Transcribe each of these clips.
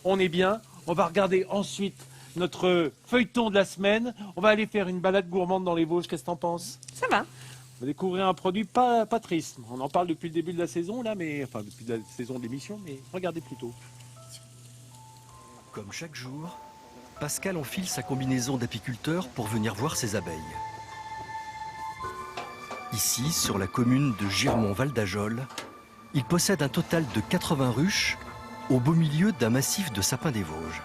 on est bien. On va regarder ensuite notre feuilleton de la semaine. On va aller faire une balade gourmande dans les Vosges. Qu'est-ce que t'en penses? Ça va. On va découvrir un produit pas triste. On en parle depuis le début de la saison, là, mais enfin depuis la saison de l'émission, mais regardez plutôt. Comme chaque jour, Pascal enfile sa combinaison d'apiculteur pour venir voir ses abeilles. Ici, sur la commune de Girmont-Val d'Ajol, il possède un total de 80 ruches au beau milieu d'un massif de sapins des Vosges.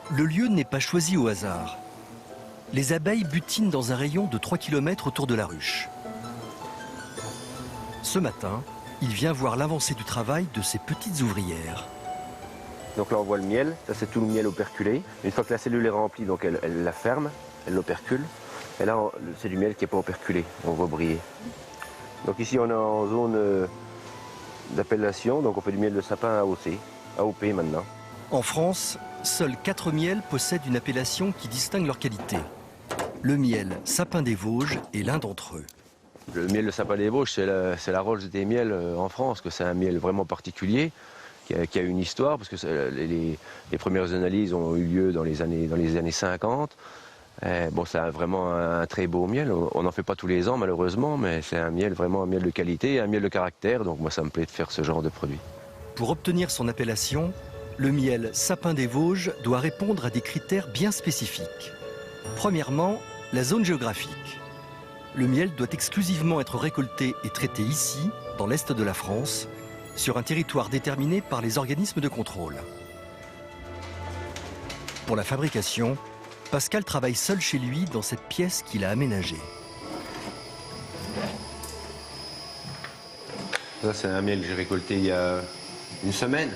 Le lieu n'est pas choisi au hasard. Les abeilles butinent dans un rayon de 3 km autour de la ruche. Ce matin, il vient voir l'avancée du travail de ces petites ouvrières. Donc là on voit le miel, ça c'est tout le miel operculé. Une fois que la cellule est remplie, donc elle la ferme, elle l'opercule. Et là c'est du miel qui n'est pas operculé, on voit briller. Donc ici on est en zone d'appellation, donc on fait du miel de sapin AOP maintenant. En France, seuls 4 miels possèdent une appellation qui distingue leur qualité. Le miel sapin des Vosges est l'un d'entre eux. Le miel de sapin des Vosges, c'est la Rolls des miels en France, que c'est un miel vraiment particulier, qui a une histoire, parce que les premières analyses ont eu lieu dans les années 50. Bon, c'est vraiment un très beau miel. On n'en fait pas tous les ans, malheureusement, mais c'est vraiment un miel de qualité, un miel de caractère, donc moi ça me plaît de faire ce genre de produit. Pour obtenir son appellation, le miel sapin des Vosges doit répondre à des critères bien spécifiques. Premièrement, la zone géographique. Le miel doit exclusivement être récolté et traité ici, dans l'est de la France, sur un territoire déterminé par les organismes de contrôle. Pour la fabrication, Pascal travaille seul chez lui dans cette pièce qu'il a aménagée. Ça, c'est un miel que j'ai récolté il y a une semaine.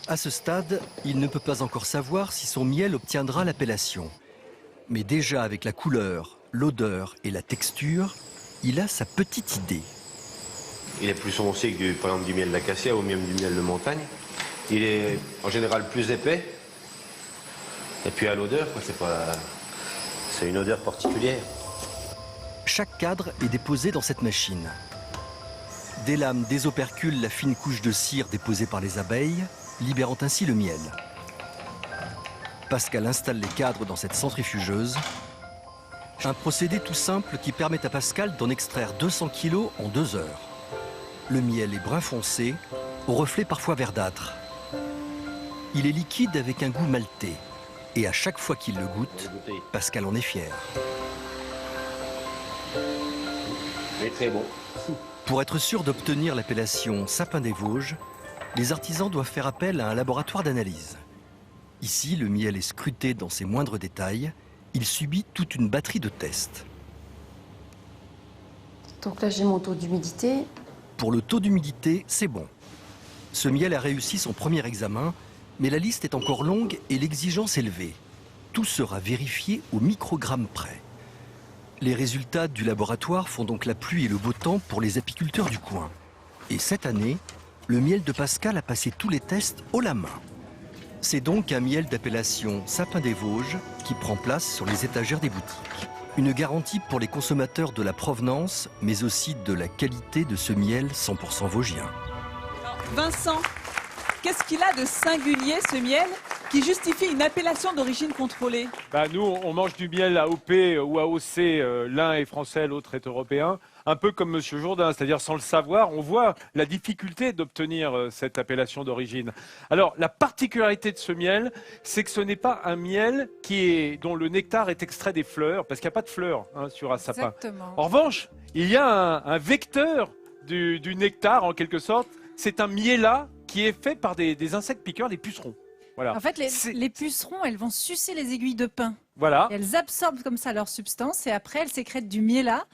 À ce stade, il ne peut pas encore savoir si son miel obtiendra l'appellation. Mais déjà avec la couleur, l'odeur et la texture, il a sa petite idée. Il est plus foncé que par exemple du miel d'acacia ou même du miel de montagne. Il est en général plus épais. Et puis à l'odeur, c'est une odeur particulière. Chaque cadre est déposé dans cette machine. Des lames désoperculent la fine couche de cire déposée par les abeilles, libérant ainsi le miel. Pascal installe les cadres dans cette centrifugeuse. Un procédé tout simple qui permet à Pascal d'en extraire 200 kg en 2 heures. Le miel est brun foncé, au reflet parfois verdâtre. Il est liquide avec un goût maltais. Et à chaque fois qu'il le goûte, Pascal en est fier. Il est très bon. Pour être sûr d'obtenir l'appellation sapin des Vosges, les artisans doivent faire appel à un laboratoire d'analyse. Ici, le miel est scruté dans ses moindres détails. Il subit toute une batterie de tests. Donc là, j'ai mon taux d'humidité. Pour le taux d'humidité, c'est bon. Ce miel a réussi son premier examen, mais la liste est encore longue et l'exigence élevée. Tout sera vérifié au microgramme près. Les résultats du laboratoire font donc la pluie et le beau temps pour les apiculteurs du coin. Et cette année, le miel de Pascal a passé tous les tests haut la main. C'est donc un miel d'appellation sapin des Vosges qui prend place sur les étagères des boutiques. Une garantie pour les consommateurs de la provenance, mais aussi de la qualité de ce miel 100% vosgien. Vincent, qu'est-ce qu'il a de singulier, ce miel, qui justifie une appellation d'origine contrôlée? Nous, on mange du miel AOP ou AOC, l'un est français, l'autre est européen, un peu comme Monsieur Jourdain, c'est-à-dire sans le savoir, on voit la difficulté d'obtenir cette appellation d'origine. Alors, la particularité de ce miel, c'est que ce n'est pas un miel dont le nectar est extrait des fleurs, parce qu'il n'y a pas de fleurs sur un sapin. Exactement. En revanche, il y a un vecteur du nectar, en quelque sorte, c'est un miella qui est fait par des insectes piqueurs, des pucerons. Voilà. En fait, les pucerons, elles vont sucer les aiguilles de pin. Voilà. Et elles absorbent comme ça leur substance et après, elles sécrètent du miella.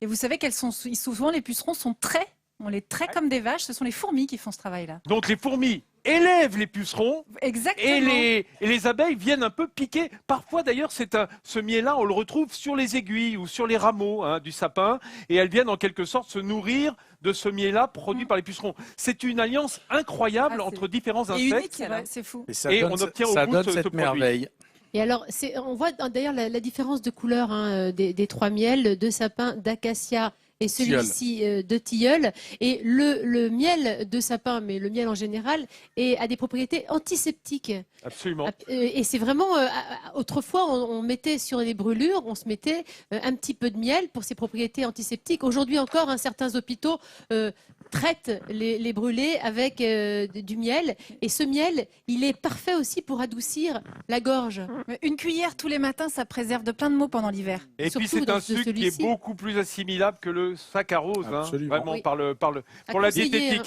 Et vous savez qu'elles sont souvent, les pucerons sont traits. On les traite comme des vaches. Ce sont les fourmis qui font ce travail-là. Donc les fourmis élèvent les pucerons. Exactement. Et les abeilles viennent un peu piquer. Parfois d'ailleurs, ce miel-là, on le retrouve sur les aiguilles ou sur les rameaux du sapin. Et elles viennent en quelque sorte se nourrir de ce miel-là produit par les pucerons. C'est une alliance incroyable entre différents insectes. C'est fou. Et on obtient au bout ce produit. Merveille. Et alors, on voit d'ailleurs la différence de couleur des 3 miels, de sapin, d'acacia et celui-ci de tilleul. Et le miel de sapin, mais le miel en général, a des propriétés antiseptiques. Absolument. Et c'est vraiment, autrefois, on mettait sur les brûlures, on se mettait un petit peu de miel pour ses propriétés antiseptiques. Aujourd'hui encore, certains hôpitaux traitent les brûlés avec du miel. Et ce miel, il est parfait aussi pour adoucir la gorge. Une cuillère tous les matins, ça préserve de plein de maux pendant l'hiver. Et puis c'est un sucre qui est beaucoup plus assimilable que le saccharose, hein, vraiment Oui. pour la À conseiller, diététique. hein,